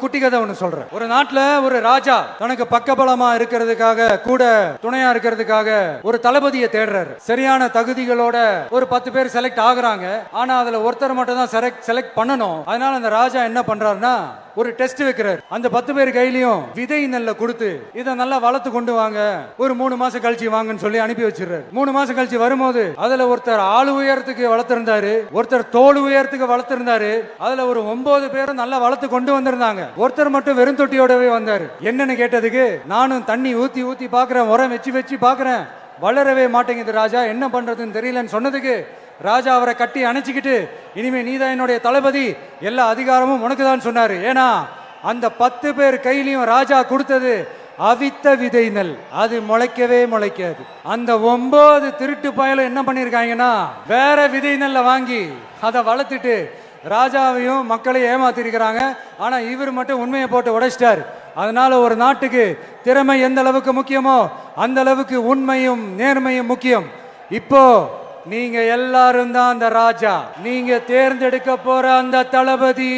குட்டி கதை ஒண்ணு சொல்றேன். ஒரு நாட்டுல ஒரு ராஜா தனக்கு பக்கபலமா இருக்கிறதுக்காக கூட துணையா இருக்கிறதுக்காக ஒரு தளபதியை தேடுறாரு. சரியான தகுதிகளோட ஒரு 10 பேர் செலக்ட் ஆகுறாங்க. ஆனா அதுல ஒருத்தர் மட்டும் தான் செலக்ட் பண்ணணும். அதனால அந்த ராஜா என்ன பண்றாருன்னா ஒரு டெஸ்ட் வைக்கிறார். அந்த 10 பேர் கையிலையும் விதை நெல்லை கொடுத்து இதை நல்லா வளர்த்து கொண்டு வாங்க, ஒரு 3 மாசம் கழிச்சு வாங்கன்னு சொல்லி அனுப்பி வச்சிருக்காரு. 3 மாசம் கழிச்சு வரும்போது அதுல ஒருத்தர் ஆளு உயரத்துக்கு வளர்த்திருந்தாரு, ஒருத்தர் தோல் உயரத்துக்கு வளர்த்திருந்தாரு. அதுல ஒரு 9 பேரும் நல்லா வளர்த்து கொண்டு வந்திருந்தாங்க. ஒருத்தர் மட்டும் வெறும் தொட்டியோடவே வந்தாரு. என்னன்னு கேட்டதுக்கு, நானும் தண்ணி ஊத்தி ஊத்தி பாக்குறேன், உரம் வச்சு பாக்குறேன், வளரவே மாட்டேங்குது ராஜா, என்ன பண்றதுன்னு தெரியலன்னு சொன்னதுக்கு ராஜா அவரை கட்டி அணைச்சிக்கிட்டு, இனிமே நீதான் என்னுடைய தளபதி, எல்லா அதிகாரமும் உனக்கு தான் சொன்னாரு. ஏன்னா அந்த 10 பேர் கையிலையும் ராஜா கொடுத்தது அவித்த விதை நெல், அது முளைக்கவே முளைக்காது. அந்த 9 திருட்டு பயலும் என்ன பண்ணிருக்காங்கன்னா வேற விதை நெல்லை வாங்கி அதை வளர்த்துட்டு ராஜாவையும் மக்களையும் ஏமாத்திருக்கிறாங்க. ஆனா இவர் மட்டும் உண்மையை போட்டு உடைச்சிட்டார். அதனால ஒரு நாட்டுக்கு திறமை எந்த அளவுக்கு முக்கியமோ அந்த அளவுக்கு உண்மையும் நேர்மையும் முக்கியம். இப்போ நீங்க எல்லாரும் தான் அந்த ராஜா, நீங்க தேர்ந்தெடுக்க போற அந்த தளபதி.